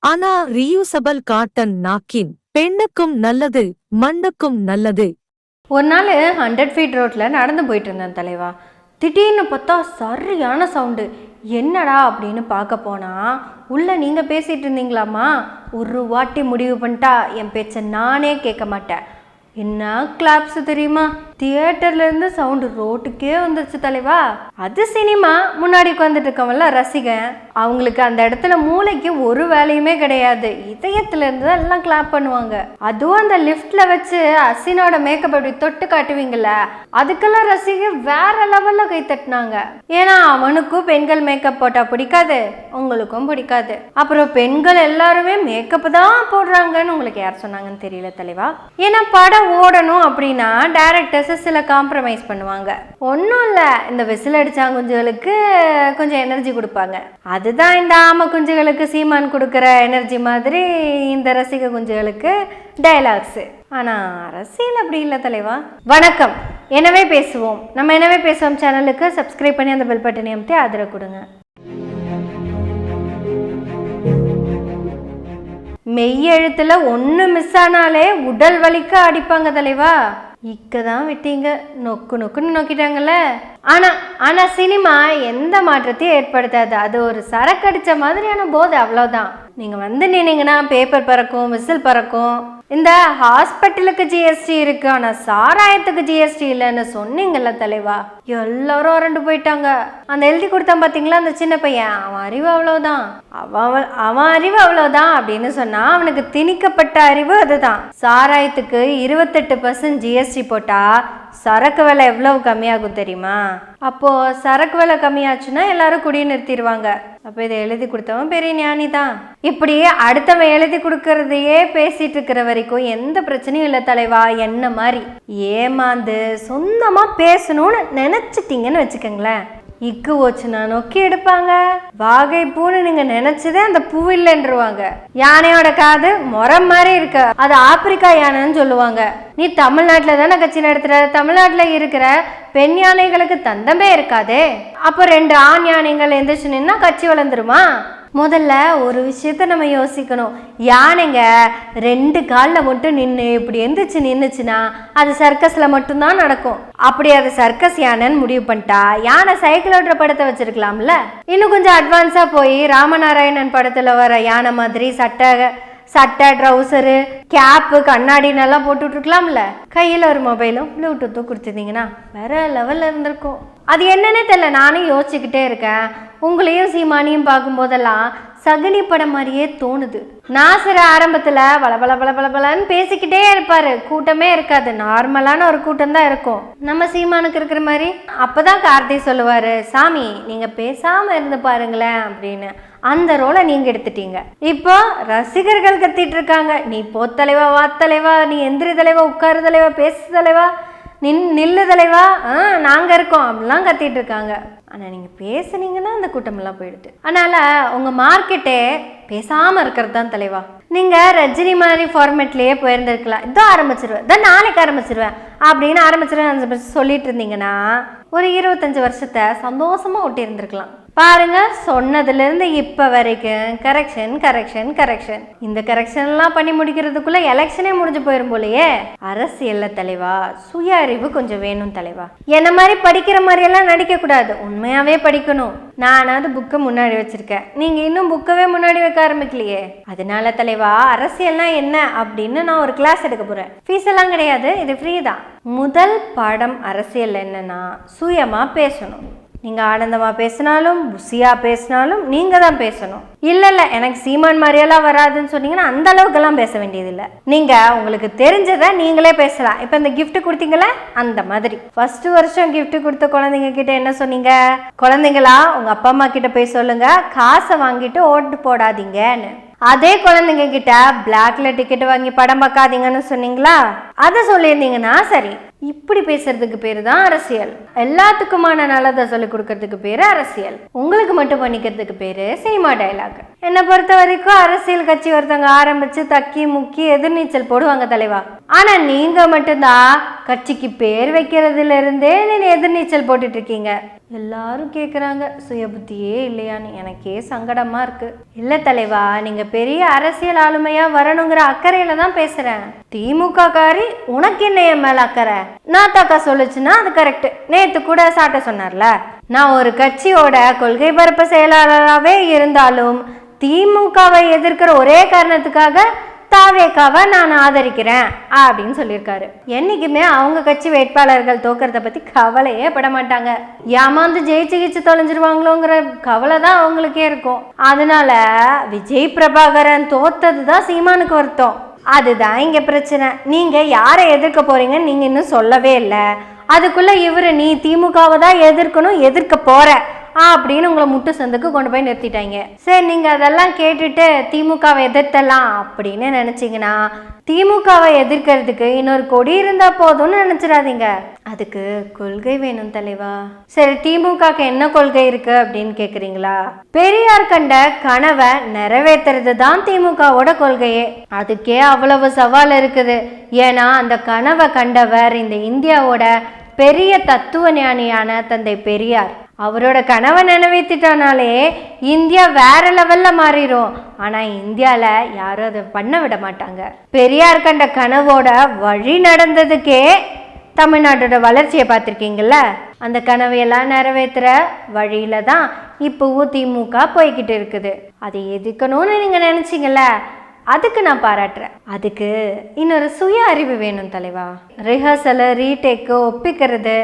ஆனா reusable cotton napkin பெண்ணுக்கும் நல்லது மண்ணுக்கும் நல்லது. ஒரு நாள் 100 ஃபீட் ரோட்டில் நடந்து போயிட்டு இருந்தேன் தலைவா. திடீர்னு பார்த்தா சரியான சவுண்டு. என்னடா அப்படின்னு பார்க்க போனால் உள்ளே நீங்கள் பேசிகிட்டு இருந்தீங்களாம்மா. ஒரு வாட்டி முடிவு பண்ணிட்டா என் பேச்சை நானே கேட்க மாட்டேன். என்ன கிளாப்ஸ் தெரியுமா? தியேட்டர்லேருந்து சவுண்டு ரோட்டுக்கே வந்துருச்சு தலைவா. அது சினிமா. முன்னாடி உட்காந்துட்டு இருக்கவங்கள ரசிகன். அவங்களுக்கு அந்த இடத்துல மூளைக்கு ஒரு வேலையுமே கிடையாது. இதயத்துலேருந்து தான் எல்லாம் கிளாப் பண்ணுவாங்க. அதுவும் அந்த லிஃப்டில் வச்சு அசினோட மேக்கப் அப்படி தொட்டு காட்டுவீங்கள்ல, அதுக்கெல்லாம் ரசிகர் வேற லெவலில் கை தட்டினாங்க. ஏன்னா அவனுக்கும் பெண்கள் மேக்கப் போட்டால் பிடிக்காது, உங்களுக்கும் பிடிக்காது. அப்புறம் பெண்கள் எல்லாருமே மேக்கப் தான் போடுறாங்கன்னு உங்களுக்கு யார் சொன்னாங்கன்னு தெரியல தலைவா. ஏன்னா படம் ஓடணும் அப்படின்னா டைரக்டர்ஸ் சில காம்ப்ரமைஸ் பண்ணுவாங்க. ஒன்றும் இல்லை, இந்த விசில் அடிச்சா குஞ்சுகளுக்கு கொஞ்சம் எனர்ஜி கொடுப்பாங்க. அதுதான் இந்த ஆம குஞ்சுகளுக்கு சீமான் கொடுக்குற எனர்ஜி மாதிரி இந்த ரசிக குஞ்சுகளுக்கு டைலாக்ஸ். ஆனால் அரசியல் அப்படி இல்லை தலைவா. வணக்கம், எனவே பேசுவோம். நம்ம எனவே பேசுவோம் சேனலுக்கு சப்ஸ்கிரைப் பண்ணி அந்த பெல் பட்டனை அமைத்து ஆதரவு கொடுங்க. மெய்யெழுத்துல ஒன்று மிஸ் ஆனாலே உடல் வலிக்க அடிப்பாங்க தலைவா. இக்கதான் விட்டீங்க, நொக்கு நொக்குன்னு நோக்கிட்டாங்கல்ல. ஆனா சினிமா எந்த மாற்றத்தையும் ஏற்படுத்தாது. அது ஒரு சரக்கு அடிச்ச மாதிரியான போது, அவ்வளோதான். நீங்க வந்து நின்னீங்கன்னா பேப்பர் பறக்கும், விசில் பறக்கும். இந்த ஹாஸ்பிட்டலுக்கு ஜிஎஸ்டி இருக்கு, ஆனா சாராயத்துக்கு ஜிஎஸ்டி இல்லைன்னு சொன்னீங்கல்ல தலைவா. எல்லாரும் அரண்டு போயிட்டாங்க. அந்த எழுதி கொடுத்தான் பாத்தீங்களா அந்த சின்ன பையன், அவன் அறிவு அவ்வளவுதான், அவன் அறிவு அவ்வளவுதான் அப்படின்னு சொன்னா அவனுக்கு திணிக்கப்பட்ட அறிவு அதுதான். சாராயத்துக்கு 28% ஜிஎஸ்டி போட்டா சரக்கு விலை எவ்வளவு கம்மியாகும் தெரியுமா? அப்போ சரக்கு விலை கம்மியாச்சுன்னா எல்லாரும் குடியை நிறுத்திடுவாங்க. அப்போ இதை எழுதி கொடுத்தவன் பெரிய ஞானி தான். இப்படி அடுத்தவன் எழுதி கொடுக்கறதையே பேசிட்டு இருக்கிற வரைக்கும் எந்த பிரச்சனையும் இல்லை தலைவா. என்ன மாதிரி ஏமாந்து சொந்தமா பேசணும்னு நினைச்சிட்டீங்கன்னு வச்சுக்கோங்களேன், இக்கு ஓச்சுனா நோக்கி எடுப்பாங்க. வாகை பூன்னு நீங்க நினைச்சதே அந்த பூ இல்லைன்றுவாங்க. யானையோட காது முறம் மாதிரி இருக்கு, அது ஆப்பிரிக்கா யானைன்னு சொல்லுவாங்க. நீ தமிழ்நாட்டில் தானே கட்சி நடத்துற, தமிழ்நாட்டில் இருக்கிற பெண் யானைகளுக்கு தந்தமே இருக்காதே. அப்போ 2 ஆண் யானைகள் எந்திரிச்சு நின்னா கட்சி வளர்ந்துருமா? முதல்ல ஒரு விஷயத்த நம்ம யோசிக்கணும். யானைங்க 2 காலில் மட்டும் நின்று இப்படி எந்திரிச்சு நின்றுச்சுன்னா அது சர்க்கஸில் மட்டும்தான் நடக்கும். அப்படி அது சர்க்கஸ் யானைன்னு முடிவு பண்ணிட்டா யானை சைக்கிள் ஓட்டுற படத்தை வச்சிருக்கலாம்ல. இன்னும் கொஞ்சம் அட்வான்ஸாக போய் ராமநாராயணன் படத்தில் வர யானை மாதிரி சட்டை ட்ரௌசரு கேப்பு கண்ணாடினெல்லாம் போட்டுட்ருக்கலாம்ல. கையில் ஒரு மொபைலும் ப்ளூடூத்தும் கொடுத்துருந்தீங்கன்னா வேற லெவலில் இருந்திருக்கும். அது என்னன்னே தெரியல, நானும் யோசிச்சுக்கிட்டே இருக்கேன். உங்களையும் சீமானியும் பார்க்கும்போதெல்லாம் சகுனி படம் மாதிரியே தோணுது. நாசர் ஆரம்பத்தில் பலன்னு பேசிக்கிட்டே இருப்பாரு, கூட்டமே இருக்காது, நார்மலான ஒரு கூட்டம் தான் இருக்கும். நம்ம சீமானுக்கு இருக்கிற மாதிரி அப்போதான் கார்த்தி சொல்லுவாரு, சாமி நீங்க பேசாம இருந்து பாருங்களேன் அப்படின்னு. அந்த ரோலை நீங்க எடுத்துட்டீங்க. இப்போ ரசிகர்கள் கத்திட்டு இருக்காங்க, நீ போத்தலைவா, வாத்தலைவா, நீ எந்திரி தலைவா, உட்காரு தலைவா, பேசு தலைவா, நில்லு தலைவா, நாங்க இருக்கோம் அப்படிலாம் கத்திட்டு இருக்காங்க. ஆனா நீங்க பேசுனீங்கன்னா அந்த கூட்டமெல்லாம் போயிடுது. அதனால உங்க மார்க்கெட்டே பேசாம இருக்கிறது தான் தலைவா. நீங்க ரஜினி மாதிரி ஃபார்மேட்லயே போயிருந்திருக்கலாம். இதோ ஆரம்பிச்சிருவேன், இதோ நாளைக்கு ஆரம்பிச்சிருவேன் அப்படின்னு ஆரம்பிச்சிருவேன் சொல்லிட்டு இருந்தீங்கன்னா ஒரு 25 வருஷத்தை சந்தோஷமா ஒட்டி இருந்திருக்கலாம். பாருங்க, சொன்னதுல இருந்து இப்ப வரைக்கும் கரெக்ஷன். இந்த கரெக்ஷன்லாம் பண்ணி முடிக்கிறதுக்குள்ள எலெக்ஷனே முடிஞ்சு போயிரும் போலயே. அரசியல்ல தலைவா சுய அறிவு கொஞ்சம் வேணும் தலைவா. என்ன மாதிரி படிக்கிற மாதிரி எல்லாம் நடிக்க கூடாது, உண்மையாவே படிக்கணும். நானாவது புக்கை முன்னாடி வச்சிருக்கேன், நீங்க இன்னும் புக்கவே முன்னாடி வைக்க ஆரம்பிக்கலையே. அதனால தலைவா அரசியல்னா என்ன அப்படின்னு நான் ஒரு கிளாஸ் எடுக்க போறேன். ஃபீஸ் எல்லாம் கிடையாது, இது ஃப்ரீ தான். முதல் பாடம் அரசியல் என்னன்னா சுயமா பேசணும். நீங்க ஆனந்தமா பேசினாலும் புசியா பேசினாலும் நீங்க தான் பேசணும். இல்ல எனக்கு சீமான் மாதிரியெல்லாம் வராதுன்னு சொன்னீங்கன்னா அந்த அளவுக்கெல்லாம் பேச வேண்டியதில்லை. நீங்க உங்களுக்கு தெரிஞ்சதை நீங்களே பேசலாம். இப்ப இந்த கிஃப்ட் கொடுத்தீங்களே அந்த மாதிரி. ஃபர்ஸ்ட் வருஷம் கிஃப்ட் கொடுத்த குழந்தைங்க கிட்ட என்ன சொன்னீங்க? குழந்தைங்களா உங்க அப்பா அம்மா கிட்ட போய் சொல்லுங்க, காசை வாங்கிட்டு ஓட்டு போடாதீங்கன்னு. அதே குழந்தைங்க கிட்ட பிளாக்ல டிக்கெட் வாங்கி படம் பார்க்காதீங்கன்னு சொன்னீங்களா? அதை சொல்லியிருந்தீங்கன்னா சரி. இப்படி பேசுறதுக்கு பேரு தான் அரசியல். எல்லாத்துக்குமான நல்லதை சொல்லி கொடுக்கறதுக்கு பேரு அரசியல். உங்களுக்கு மட்டும் பண்ணிக்கிறதுக்கு பேரு சினிமா டைலாக். என்னை பொறுத்த வரைக்கும் அரசியல் கட்சி ஒருத்தவங்க ஆரம்பிச்சு தக்கி முக்கி எதிர்நீச்சல் போடுவாங்க தலைவா. ஆனா நீங்க மட்டும்தான் கட்சிக்கு பேர் வைக்கிறதுல இருந்தே நீங்க எதிர்நீச்சல் போட்டுட்டு இருக்கீங்க. எல்லாரும் கேக்குறாங்க சுய புத்தியே இல்லையான்னு. எனக்கே சங்கடமா இருக்கு. இல்ல தலைவா, நீங்க பெரிய அரசியல் ஆளுமையா வரணுங்கிற அக்கறையில தான் பேசுறேன். திமுக காரி உனக்கு என்ன என் மேல அக்கறை? நான் தாக்கா சொல்லுச்சுன்னா அது கரெக்ட். நேத்து கூட சாட்ட சொன்னார்ல, நான் ஒரு கட்சியோட கொள்கை பரப்பு செயலாளராகவே இருந்தாலும் திமுகவை எதிர்க்கிற ஒரே காரணத்துக்காக தாவேக்காவை நான் ஆதரிக்கிறேன் அப்படின்னு சொல்லியிருக்காரு. என்னைக்குமே அவங்க கட்சி வேட்பாளர்கள் தோக்கிறத பத்தி கவலையே பட மாட்டாங்க. ஏமாந்து ஜெயிச்சு தொலைஞ்சிருவாங்களோங்கிற கவலை தான் அவங்களுக்கே இருக்கும். அதனால விஜய் பிரபாகரன் தோத்தது தான் சீமானுக்கு வருத்தம். அதுதான் இங்க பிரச்சனை. நீங்க யாரை எதிர்க்க போறீங்கன்னு நீங்க இன்னும் சொல்லவே இல்லை. அதுக்குள்ள இவரு நீ திமுகவை தான் எதிர்க்கணும், எதிர்க்க போற அப்படின்னு உங்களை முட்டு சந்துக்கு கொண்டு போய் நிறுத்திட்டாங்க. சரி, நீங்க அதெல்லாம் கேட்டுட்டு திமுகவை எதிர்த்தலாம் அப்படின்னு நினைச்சீங்கன்னா திமுகவை எதிர்க்கிறதுக்கு இன்னொரு கொடி இருந்தா போதும்னு நினைச்சிடாதீங்க. அதுக்கு கொள்கை வேணும் தலைவா. சரி, திமுகக்கு என்ன கொள்கை இருக்கு அப்படின்னு கேக்குறீங்களா? பெரியார் கண்ட கனவை நிறைவேற்றுறது தான் திமுகவோட கொள்கையே. அதுக்கே அவ்வளவு சவால் இருக்குது. ஏன்னா அந்த கனவை கண்டவர் இந்த இந்தியாவோட பெரிய தத்துவ ஞானியான தந்தை பெரியார். அவரோட கனவை நிறைவேற்றிட்டானாலே இந்தியா வேற லெவல்ல மாறிடும். ஆனா இந்தியால யாரும் அதை பண்ண விட மாட்டாங்க. பெரியார் கண்ட கனவோட வழி நடந்ததுக்கே தமிழ்நாட்டோட வளர்ச்சியை பார்த்துருக்கீங்கல்ல. அந்த கனவையெல்லாம் நிறைவேற்றுற வழியில தான் இப்போவும் திமுக போய்கிட்டு இருக்குது. அதை எதிர்க்கணும்னு நீங்க நினைச்சீங்கல்ல, அதுக்கு நான் பாராட்டுறேன். அதுக்கு இன்னொரு சுய அறிவு வேணும் தலைவா. ரிஹர்சலு, ரீடேக்கு, ஒப்பிக்கிறது,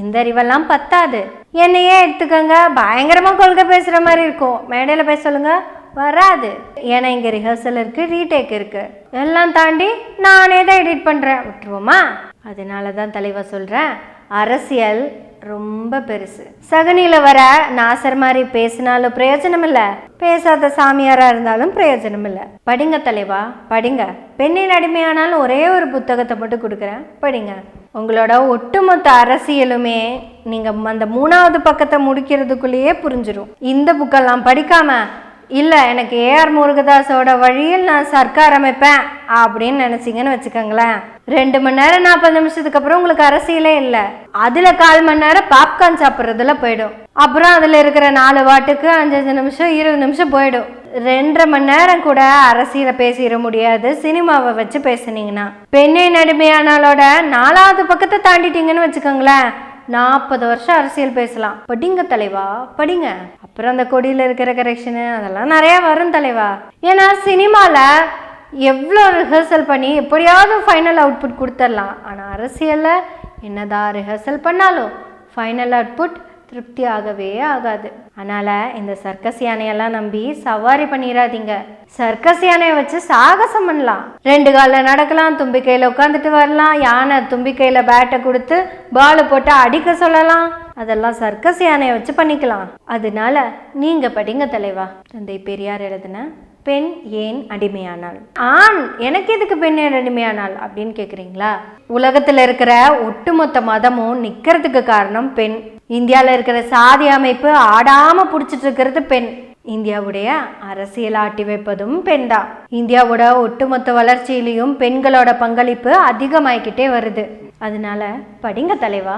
இந்த அறிவெல்லாம் பத்தாது. என்னையே எடுத்துக்கோங்க, பயங்கரமா கொள்கை பேசுற மாதிரி இருக்கும். மேடையில பேச சொல்லுங்க, வராது. ஏன்னா இங்க ரிஹர்சல் இருக்கு, ரீடேக் இருக்கு, எல்லாம் தாண்டி நானே தான் எடிட் பண்றேன். விட்டுருவோமா? அதனாலதான் தலைவா சொல்றேன், அரசியல் ரொம்ப பெருசு. சகனியில வர நாசர் மாதிரி பேசினாலும் பிரயோஜனம் இல்ல, பேசாத சாமியாரா இருந்தாலும் பிரயோஜனம் இல்ல. படிங்க தலைவா, படிங்க. பெண்ணின் அடிமையானாலும் ஒரே ஒரு புத்தகத்தை மட்டும் கொடுக்குறேன், படிங்க. உங்களோட ஒட்டுமொத்த அரசியலுமே நீங்க அந்த 3வது பக்கத்தை முடிக்கிறதுக்குள்ளேயே புரிஞ்சிடும். இந்த புக்கெல்லாம் படிக்காம இல்ல எனக்கு ஏஆர் முருகதாஸோட வழியில் நான் சர்க்கார் அமைப்பேன் அப்படின்னு நினைச்சீங்கன்னு வச்சுக்கோங்களேன், 2 மணி நேரம் 40 நிமிஷத்துக்கு அப்புறம் உங்களுக்கு அரசியலே இல்லை. அதுல 1/4 மணி நேரம் பாப்கார்ன் சாப்பிட்றதுல போயிடும். அப்புறம் அதுல இருக்கிற 4 பாட்டுக்கு 5 நிமிஷம் 20 நிமிஷம் போயிடும். 2.5 மணி நேரம் கூட அரசியலை பேசிட முடியாது சினிமாவை வச்சு பேசுனீங்கன்னா. பெண்ணின் அடிமையானாலோட 4வது பக்கத்தை தாண்டிட்டீங்கன்னு வச்சுக்கோங்களேன், 40 வருஷம் அரசியல் பேசலாம். படிங்க தலைவா, படிங்க. அப்புறம் அந்த கொடியில் இருக்கிற கரெக்ஷனு அதெல்லாம் நிறைய வரும் தலைவா. ஏன்னா சினிமால எவ்வளோ ரிஹர்சல் பண்ணி எப்படியாவது ஃபைனல் அவுட்புட் கொடுத்துடலாம். ஆனால் அரசியலில் என்னதான் ரிஹர்சல் பண்ணாலும் ஃபைனல் அவுட்புட் திருப்தி ஆகவே ஆகாது. அதனால இந்த சர்க்கஸ் யானையெல்லாம் நம்பி சவாரி பண்ணிடாதீங்க. சர்க்கஸ் யானையை வச்சு சாகசம் பண்ணலாம், 2 காலில் நடக்கலாம், தும்பிக்கையில் உட்காந்துட்டு வரலாம், யானை தும்பிக்கையில் பேட்டை கொடுத்து பாலு போட்டு அடிக்க சொல்லலாம். அதெல்லாம் சர்க்கஸ் யானையை வச்சு பண்ணிக்கலாம். அதனால நீங்க படிங்க தலைவா. தந்தை பெரியார் எழுதின பெண் ஏன் அடிமையானாள். ஆண் எனக்கு எதுக்கு பெண் ஏன் அடிமையானாள் அப்படின்னு கேக்குறீங்களா? உலகத்துல இருக்கிற ஒட்டுமொத்த மதமும் நிக்கிறதுக்கு காரணம் பெண். இந்தியாவில் இருக்கிற சாதி அமைப்பு ஆடாம புடிச்சிட்டு இருக்கிறது பெண். இந்தியாவுடைய அரசியல் ஆட்டி வைப்பதும் பெண் தான். இந்தியாவோட ஒட்டுமொத்த வளர்ச்சியிலையும் பெண்களோட பங்களிப்பு அதிகமாயிக்கிட்டே வருது. அதனால படிங்க தலைவா,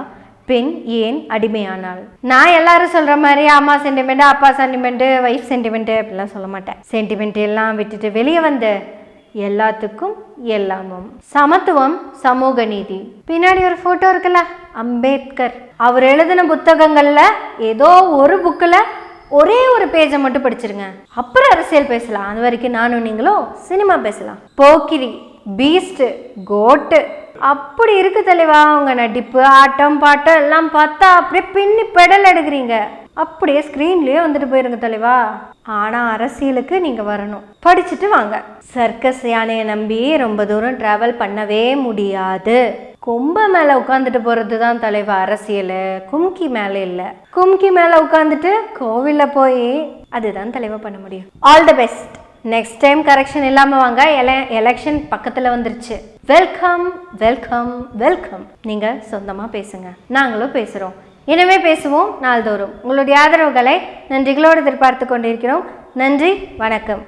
பெண் ஏன் அடிமையானாள். நான் எல்லாரும் சொல்ற மாதிரி அம்மா சென்டிமெண்ட், அப்பா சென்டிமெண்ட், வைஃப் சென்டிமெண்ட் அப்படிலாம் சொல்ல மாட்டேன். சென்டிமெண்ட் எல்லாம் விட்டுட்டு வெளியே வந்து எல்லாத்துக்கும் எல்லாமும் சமத்துவம், சமூக நீதி. பின்னாடி ஒரு போட்டோ இருக்குல்ல, அம்பேத்கர். அவர் எழுதின புத்தகங்கள்ல ஏதோ ஒரு புக்கில் ஒரே ஒரு பேஜை மட்டும் படிச்சிருங்க, அப்புறம் அரசியல் பேசலாம். அது வரைக்கும் நானும் நீங்களும் சினிமா பேசலாம். போக்கிரி, பீஸ்ட், கோட்டு அப்படி இருக்கு தலைவா. உங்க நடிப்பு, ஆட்டம், பாட்டம் எல்லாம் பார்த்தா அப்படியே பின்னி பெடல் எடுக்கிறீங்க. அப்படியே ஸ்கிரீன்லயே வந்துட்டு போயிருங்க தலைவா. ஆனா அரசியலுக்கு நீங்க வரணும், படிச்சுட்டு வாங்க. சர்க்கஸ் யானையை நம்பி ரொம்ப தூரம் டிராவல் பண்ணவே முடியாது. கொம்ப மேல உட்காந்துட்டு போறது தான் தலைவா அரசியல், கும்கி மேல இல்ல. கும்கி மேல உட்காந்துட்டு கோவில்ல போய் அதுதான் தலைவா பண்ண முடியும். All the best. Next time correction இல்லாமல் வாங்க. எலெக்ஷன் பக்கத்தில் வந்துருச்சு. Welcome welcome welcome. நீங்கள் சொந்தமாக பேசுங்க, நாங்களும் பேசுகிறோம். இனிமே பேசுவோம் நாள்தோறும். உங்களுடைய ஆதரவுகளை நன்றிகளோடு எதிர்பார்த்து கொண்டிருக்கிறோம். நன்றி, வணக்கம்.